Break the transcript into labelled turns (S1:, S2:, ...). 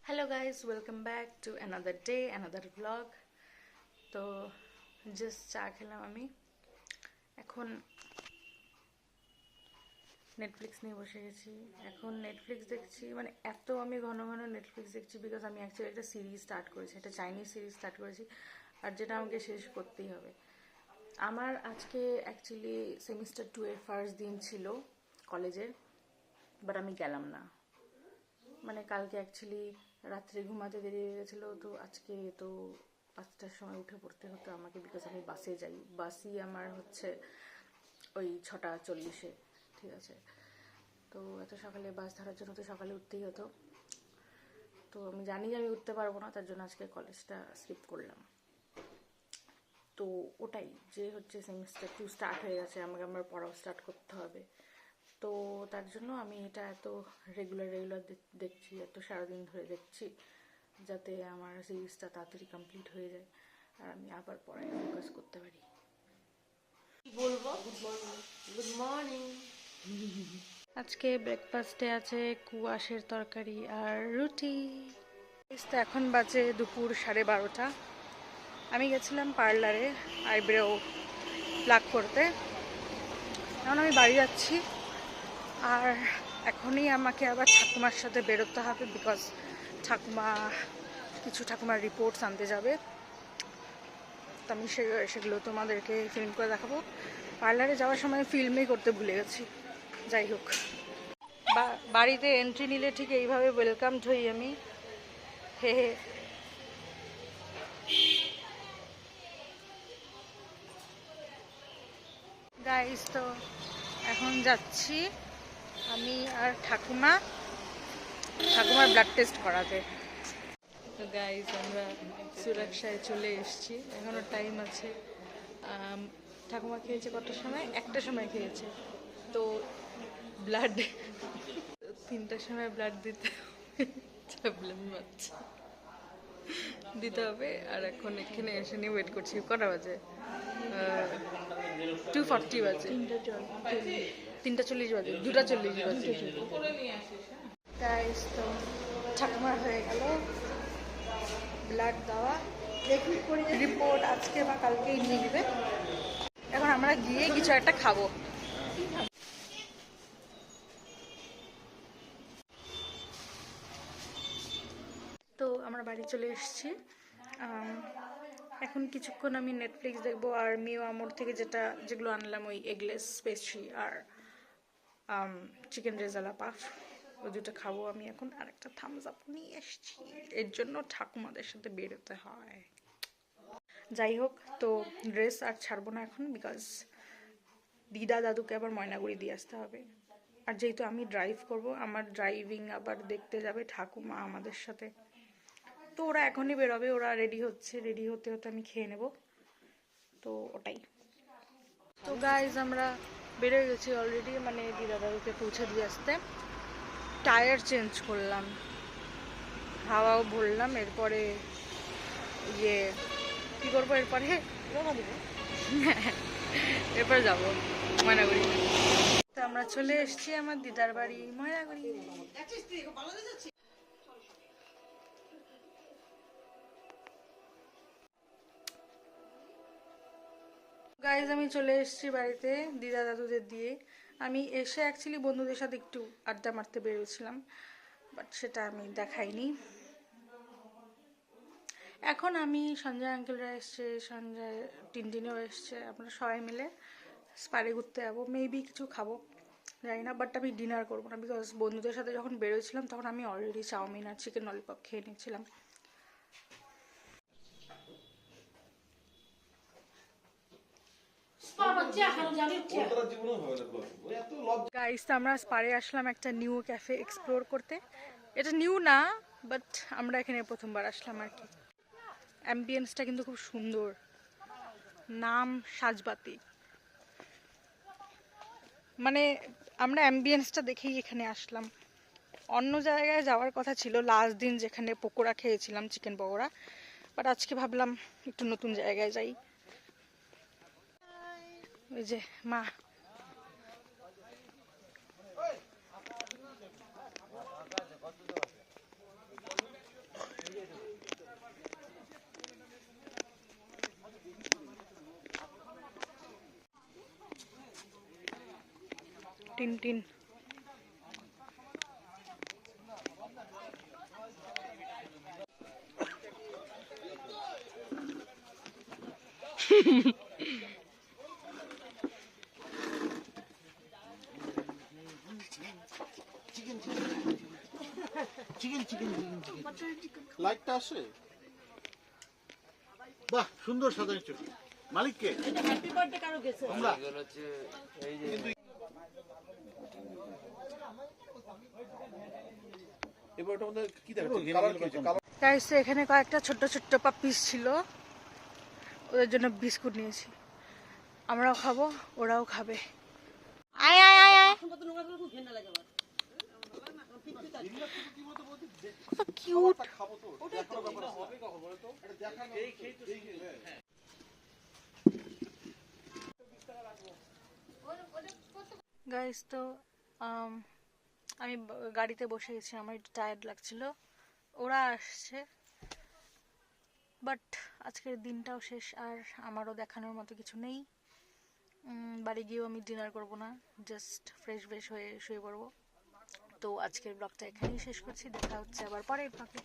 S1: Hello guys, welcome back to another day, another vlog. তো just চা খেলাম আমি। এখন নেটফ্লিক্স নিয়ে বসে গেছি। এখন নেটফ্লিক্স দেখছি, মানে এত আমি ঘন ঘন নেটফ্লিক্স দেখছি বিকজ আমি অ্যাকচুয়ালি একটা সিরিজ স্টার্ট করেছি, একটা চাইনিজ সিরিজ স্টার্ট করেছি, আর যেটা আমাকে শেষ করতেই হবে। আমার আজকে অ্যাকচুয়ালি সেমিস্টার 2 এর ফার্স্ট দিন ছিল কলেজের, বাট আমি গেলাম না। মানে কালকে অ্যাকচুয়ালি রাত্রে ঘুমাতে দেরি হয়ে গেছিলো, তো আজকে তো 5টার সময় উঠে পড়তে হতো আমাকে বিকজ আমি বাসে যাই। বাসই আমার হচ্ছে ওই 6:40-এ, ঠিক আছে। তো এত সকালে বাস ধরার জন্য তো সকালে উঠতেই হতো। তো আমি জানি যে আমি উঠতে পারবো না, তার জন্য আজকে কলেজটা স্কিপ করলাম। তো ওটাই যে হচ্ছে সেমিস্টার 2 স্টার্ট হয়ে গেছে, আমাকে আমার পড়াও স্টার্ট করতে হবে। তো তার জন্য আমি এটা এত রেগুলার দেখছি, এত সারাদিন ধরে দেখছি, যাতে আমার সিরিজটা তাড়াতাড়ি কমপ্লিট হয়ে যায় আর আমি আবার পড়ায় ফোকাস করতে পারি।
S2: বলবো গুড মর্নিং।
S1: আজকে ব্রেকফাস্টে আছে কুয়াশের তরকারি আর রুটি। তো এখন বাজে দুপুর 12:30। আমি গেছিলাম পার্লারে আইব্রো প্লাক করতে। এখন আমি বাড়ি যাচ্ছি, আর এখনই আমাকে আবার ঠাকুমার সাথে বেরোতে হবে বিকজ ঠাকুমার রিপোর্টস আনতে যাবে। তো আমি সেগুলো তোমাদেরকে ফিল্ম করে দেখাবো। পার্লারে যাওয়ার সময় ফিল্মই করতে ভুলে গেছি। যাই হোক, বাড়িতে এন্ট্রি নিলে ঠিক এইভাবে ওয়েলকামড হই আমি, হে হে। গাইস, তো এখন যাচ্ছি আমি আর ঠাকুমার ব্লাড টেস্ট করাতে। তো গাইস, আমরা সুরক্ষায় চলে এসেছি, এখনো টাইম আছে। ঠাকুমা খেয়েছে কটার সময়? 1টার সময় খেয়েছে। তো ব্লাড 3টার সময় ব্লাড দিতে দিতে হবে। আর এখন এখানে এসে নিয়ে ওয়েট করছি। কটা বাজে? 2:40 বাজে, 3:40 বাজে, 2:40 বাজে। গাইস, তো ঠাকুমার হয়ে গেল ব্লাড দেওয়া, রিপোর্ট আজকে বা কালকেই নিয়ে নেবে। এখন আমরা গিয়ে কিছু একটা খাবো। তো আমরা বাড়ি চলে এসেছি। এখন কিছুক্ষণ আমি নেটফ্লিক্স দেখবো, আর মিও আমোর থেকে যেগুলো আনলাম, ওই এগলেস পেস্ট্রি আর চিকেন রেজালা পাফ, ওই দুটো খাবো আমি এখন। আর একটা থামস আপ নিয়ে এসেছি, এর জন্য ঠাকুমাদের সাথে বেরোতে হয়। যাই হোক, তো ড্রেস আর ছাড়বো না এখন বিকজ দিদা দাদুকে আবার ময়নাগুড়ি দিয়ে আসতে হবে। আর যেহেতু আমি ড্রাইভ করব, আমার ড্রাইভিং আবার দেখতে যাবে ঠাকুমা আমাদের সাথে। তো ওরা এখনই বেরোবে, ওরা রেডি হচ্ছে, রেডি হতে হতে আমি খেয়ে নেব। তো ওটাই। তো গাইজ, আমরা বেরোয় গেছি অলরেডি, মানে দিদা দাদুকে পৌঁছে দিয়ে আসতে। টায়ার চেঞ্জ করলাম, হাওয়াও ভরলাম, এরপরে কী করবো এরপরে? রওনা দেবো। এরপর যাবো ময়নাগুড়ি। তো আমরা চলে এসেছি আমার দিদার বাড়ি ময়নাগুড়ি। গাইজ, আমি চলে এসেছি বাড়িতে দিদা দাদুদের দিয়ে। আমি এসে অ্যাকচুয়ালি বন্ধুদের সাথে একটু আড্ডা মারতে বেরিয়েছিলাম, বাট সেটা আমি দেখাইনি। এখন আমি, সঞ্জয় আঙ্কেলরা এসছে, সঞ্জয় টিনটিনও এসছে, আমরা সবাই মিলে স্পারে ঘুরতে যাবো, মেবি কিছু খাবো, জানি না। বাট আমি ডিনার করবো না বিকজ বন্ধুদের সাথে যখন বেরোছিলাম তখন আমি অলরেডি চাউমিন আর চিকেন ললিপপ খেয়ে নিয়েছিলাম। গাইস, আমরা স্পারে আসলাম একটা নিউ ক্যাফে এক্সপ্লোর করতে। এটা নিউ না, বাট আমরা এখানে প্রথমবার আসলাম আর কি। অ্যাম্বিয়েন্সটা কিন্তু খুব সুন্দর, নাম সাজবাতি। মানে আমরা অ্যাম্বিয়েন্সটা দেখেই এখানে আসলাম। অন্য জায়গায় যাওয়ার কথা ছিল লাস্ট দিন, যেখানে পকোড়া খেয়েছিলাম, চিকেন পকোড়া, বাট আজকে ভাবলাম একটু নতুন জায়গায় যাই। ওই যে মা। টিন
S3: লাইটটা আসে বাহ সুন্দর সাজানো চুল মালিককে
S2: হ্যাপি বার্থডে কারো গেছে
S3: আমরা এবার ওটার মধ্যে কি দেখাচ্ছে কালার কি হচ্ছে কালার
S1: গাইস এখানে কয়েকটা ছোট্ট ছোট্ট পাপিস ছিল, ওদের জন্য বিস্কুট নিয়েছি। আমরাও খাবো, ওরাও খাবে। আয় আয় আয় আয়, কত কিউট। গাইস তো আমি গাড়িতে বসে গেছি, আমার একটু টায়ার্ড লাগছিল, ওরা আসছে, বাট আজকের দিনটাও শেষ, আর আমারও দেখানোর মতো কিছু নেই। বাড়ি গিয়েও আমি ডিনার করব না, জাস্ট ফ্রেশ হয়ে শুয়ে পড়বো। তো আজকের ব্লগটা এখানেই শেষ করছি, দেখা হচ্ছে আবার পরের ব্লগে।